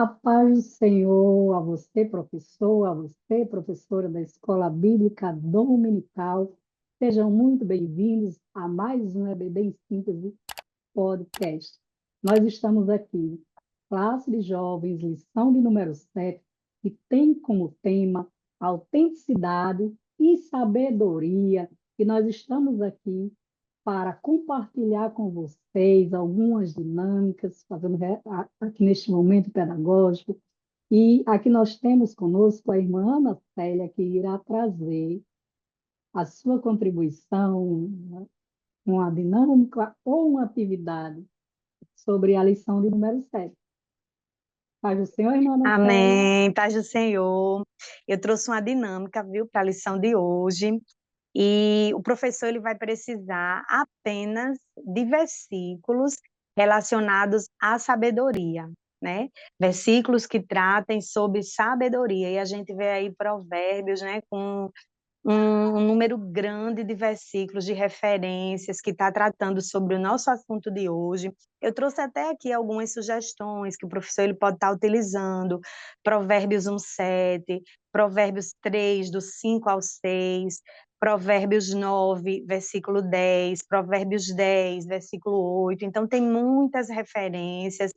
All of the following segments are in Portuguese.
A paz do Senhor, a você, professor, a você, professora da Escola Bíblica Dominical. Sejam muito bem-vindos a mais um EBD em Síntese Podcast. Nós estamos aqui, classe de jovens, lição de número 7, que tem como tema autenticidade e sabedoria. E nós estamos aqui para compartilhar com vocês algumas dinâmicas, aqui neste momento pedagógico. E aqui nós temos conosco a irmã Ana Célia, que irá trazer a sua contribuição, né, uma dinâmica ou uma atividade sobre a lição de número 7. Paz do Senhor, irmã Ana Célia. Amém, paz do Senhor. Eu trouxe uma dinâmica, viu, para a lição de hoje. E o professor ele vai precisar apenas de versículos relacionados à sabedoria, né? Versículos que tratem sobre sabedoria. E a gente vê aí Provérbios, né, com um número grande de versículos, de referências que está tratando sobre o nosso assunto de hoje. Eu trouxe até aqui algumas sugestões que o professor ele pode estar utilizando, Provérbios 1:7, Provérbios 3, do 5 ao 6, Provérbios 9, versículo 10, Provérbios 10, versículo 8. Então, tem muitas referências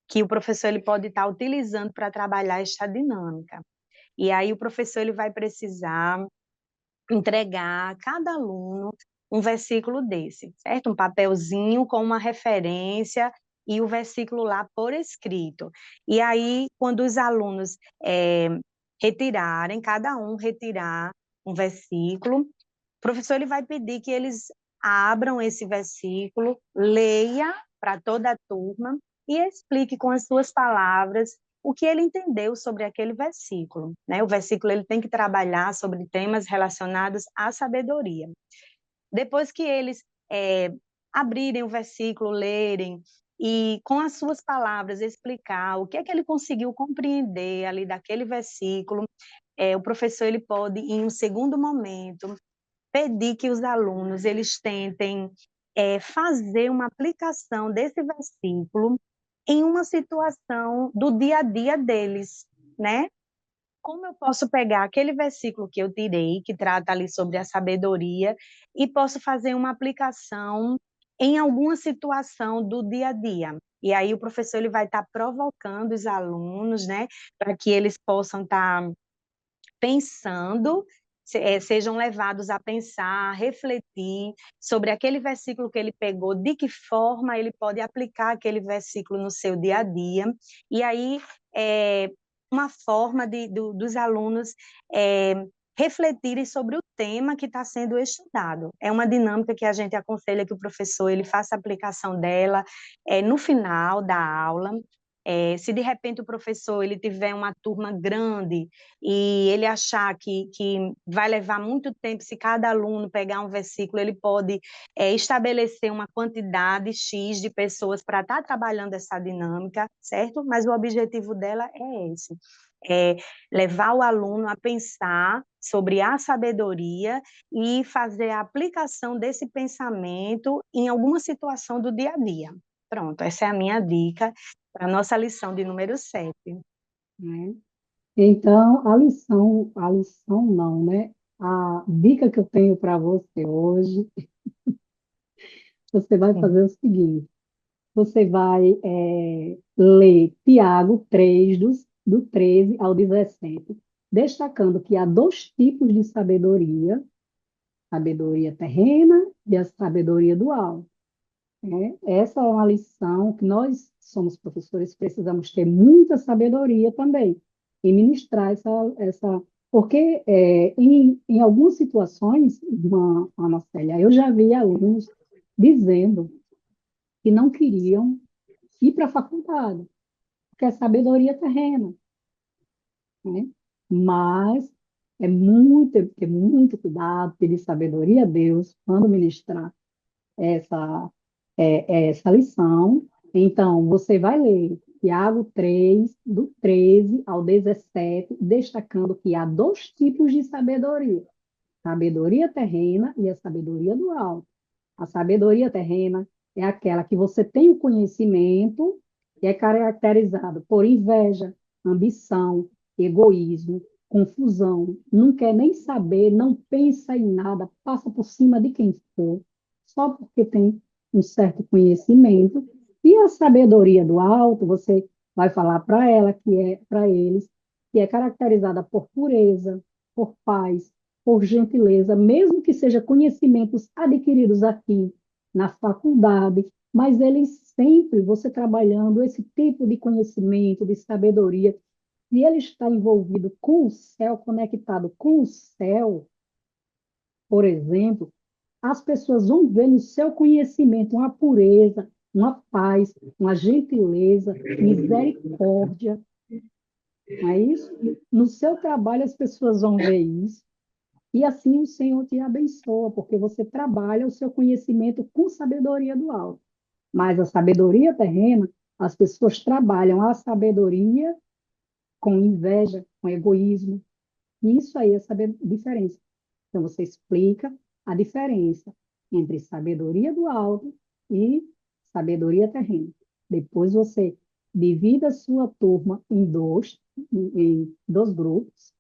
que o professor ele pode estar utilizando para trabalhar esta dinâmica. E aí o professor ele vai precisar entregar a cada aluno um versículo desse, certo? Um papelzinho com uma referência e o versículo lá por escrito. E aí, quando os alunos retirarem, cada um retirar um versículo, o professor ele vai pedir que eles abram esse versículo, leia para toda a turma e explique com as suas palavras o que ele entendeu sobre aquele versículo, né? O versículo ele tem que trabalhar sobre temas relacionados à sabedoria. Depois que eles abrirem o versículo, lerem e com as suas palavras explicar o que é que ele conseguiu compreender ali daquele versículo, o professor ele pode, em um segundo momento, pedir que os alunos eles tentem fazer uma aplicação desse versículo em uma situação do dia a dia deles, né? Como eu posso pegar aquele versículo que eu tirei, que trata ali sobre a sabedoria, e posso fazer uma aplicação em alguma situação do dia a dia? E aí o professor ele vai estar provocando os alunos, né, para que eles possam estar pensando, sejam levados a pensar, a refletir sobre aquele versículo que ele pegou, de que forma ele pode aplicar aquele versículo no seu dia a dia. E aí, uma forma dos alunos refletirem sobre o tema que está sendo estudado. É uma dinâmica que a gente aconselha que o professor ele faça a aplicação dela no final da aula. Se de repente o professor ele tiver uma turma grande e ele achar que vai levar muito tempo, se cada aluno pegar um versículo, ele pode estabelecer uma quantidade X de pessoas para estar trabalhando essa dinâmica, certo? Mas o objetivo dela é esse, é levar o aluno a pensar sobre a sabedoria e fazer a aplicação desse pensamento em alguma situação do dia a dia. Pronto, essa é a minha dica para a nossa lição de número 7. Né? Então, a lição não, né? A dica que eu tenho para você hoje, você vai fazer o seguinte: você vai ler Tiago 3, do 13 ao 17, destacando que há dois tipos de sabedoria: sabedoria terrena e a sabedoria do alto. Né? Essa é uma lição que nós, somos professores, precisamos ter muita sabedoria também e ministrar porque em algumas situações, Ana Célia, eu já vi alunos dizendo que não queriam ir para a faculdade, porque é sabedoria terrena, né? Mas ter muito cuidado, pedir sabedoria a Deus quando ministrar essa, essa lição. Então, você vai ler Tiago 3, do 13 ao 17, destacando que há dois tipos de sabedoria: sabedoria terrena e a sabedoria do alto. A sabedoria terrena é aquela que você tem o conhecimento que é caracterizado por inveja, ambição, egoísmo, confusão, não quer nem saber, não pensa em nada, passa por cima de quem for, só porque tem um certo conhecimento. E a sabedoria do alto, você vai falar para ela que é para eles, que é caracterizada por pureza, por paz, por gentileza, mesmo que seja conhecimentos adquiridos aqui na faculdade, mas eles sempre, você trabalhando esse tipo de conhecimento, de sabedoria, se ele está envolvido com o céu, conectado com o céu, por exemplo, as pessoas vão ver no seu conhecimento uma pureza, uma paz, uma gentileza, misericórdia, não é isso? No seu trabalho as pessoas vão ver isso, e assim o Senhor te abençoa, porque você trabalha o seu conhecimento com sabedoria do alto. Mas a sabedoria terrena, as pessoas trabalham a sabedoria com inveja, com egoísmo. Isso aí é saber diferença. Então você explica a diferença entre sabedoria do alto e sabedoria terrena. Depois você divide a sua turma em dois grupos.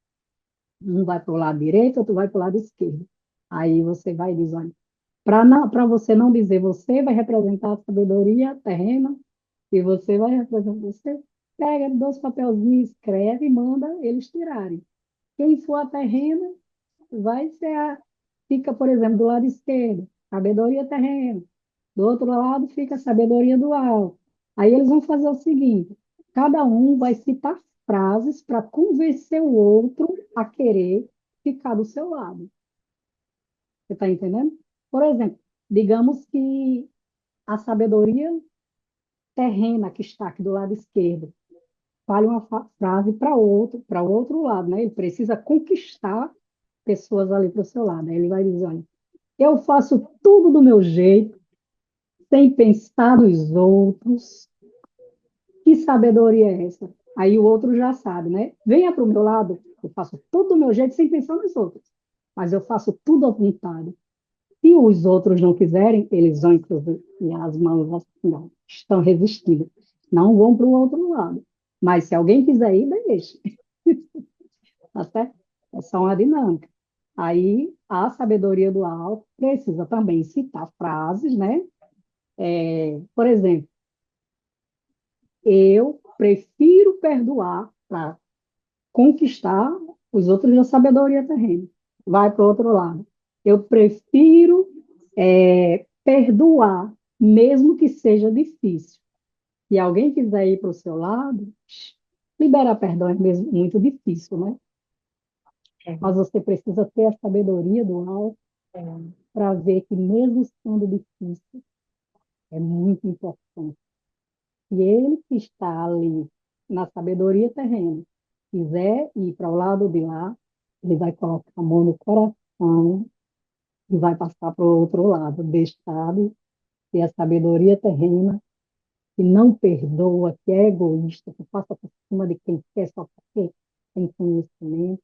Um vai para o lado direito, outro vai para o lado esquerdo. Aí você vai dizer, olha, para você não dizer você vai representar a sabedoria terrena e você vai representar você, pega dois papelzinhos, escreve e manda eles tirarem. Quem for a terrena vai ser fica, por exemplo, do lado esquerdo, sabedoria terrena. Do outro lado fica a sabedoria do alto. Aí eles vão fazer o seguinte: cada um vai citar frases para convencer o outro a querer ficar do seu lado. Você está entendendo? Por exemplo, digamos que a sabedoria terrena que está aqui do lado esquerdo fale uma frase para o outro lado, né? Ele precisa conquistar pessoas ali para o seu lado. Aí ele vai dizer, olha, eu faço tudo do meu jeito, sem pensar nos outros. Que sabedoria é essa? Aí o outro já sabe, né? Venha para o meu lado, eu faço tudo do meu jeito, sem pensar nos outros. Mas eu faço tudo à vontade. Se os outros não quiserem, eles vão, inclusive, e as mãos assim, ó, estão resistindo. Não vão para o outro lado. Mas se alguém quiser ir, deixe. Tá certo? É só uma dinâmica. Aí, a sabedoria do alto precisa também citar frases, né? Por exemplo, eu prefiro perdoar para conquistar os outros da sabedoria terrena. Vai para o outro lado. Eu prefiro perdoar, mesmo que seja difícil. Se alguém quiser ir para o seu lado, liberar perdão é mesmo muito difícil, né? É, Mas você precisa ter a sabedoria do alto é, para ver que, mesmo sendo difícil, é muito importante. E ele que está ali na sabedoria terrena, quiser ir para o lado de lá, ele vai colocar a mão no coração e vai passar para o outro lado, deixar de ter a sabedoria terrena, que não perdoa, que é egoísta, que passa por cima de quem quer só porque tem conhecimento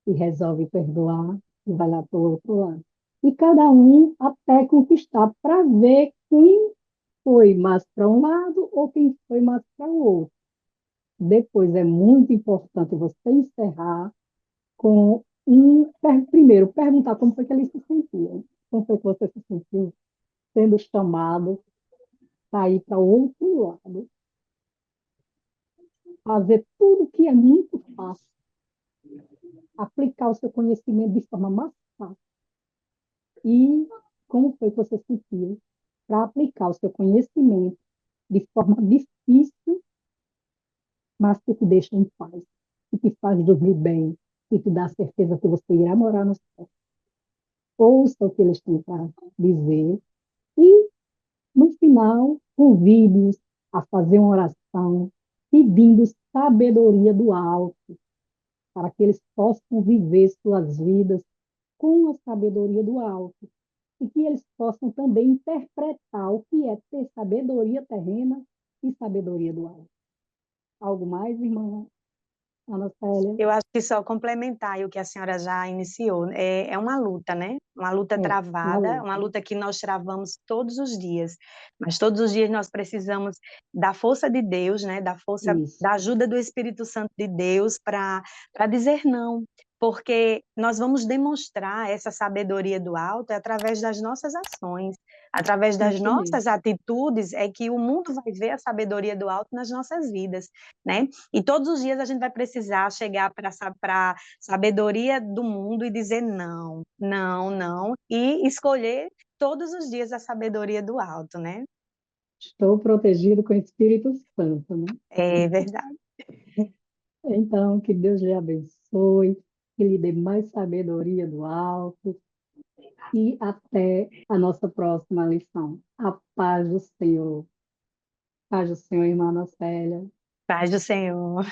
e resolve perdoar e vai lá para o outro lado. E cada um até conquistar para ver quem foi mais para um lado ou quem foi mais para o outro. Depois é muito importante você encerrar com primeiro, perguntar como foi que ele se sentia. Como foi que você se sentiu sendo chamado para ir para outro lado. Fazer tudo que é muito fácil. Aplicar o seu conhecimento de forma mais fácil. E como foi que você se sentiu para aplicar o seu conhecimento de forma difícil, mas que te deixa em paz, que te faz dormir bem, que te dá a certeza que você irá morar no céu. Ouça o que eles têm para dizer e, no final, convide-os a fazer uma oração pedindo sabedoria do alto, para que eles possam viver suas vidas com a sabedoria do alto e que eles possam também interpretar o que é ter sabedoria terrena e sabedoria do alto. Algo mais, irmã? Ana Célia? Eu acho que só complementar aí o que a senhora já iniciou, é uma luta, né? Uma luta É, uma travada, uma luta. luta que nós travamos todos os dias, mas todos os dias nós precisamos da força de Deus, né? Da força, Isso, da ajuda do Espírito Santo de Deus para dizer não, porque nós vamos demonstrar essa sabedoria do alto através das nossas ações, através das isso mesmo. nossas atitudes, é que o mundo vai ver a sabedoria do alto nas nossas vidas, né? E todos os dias a gente vai precisar chegar para a sabedoria do mundo e dizer não, não, não, e escolher todos os dias a sabedoria do alto, né? Estou protegido com o Espírito Santo, né? É verdade. Então, que Deus lhe abençoe, que lhe dê mais sabedoria do alto e até a nossa próxima lição. A paz do Senhor. Paz do Senhor, irmã Ana Célia. Paz do Senhor.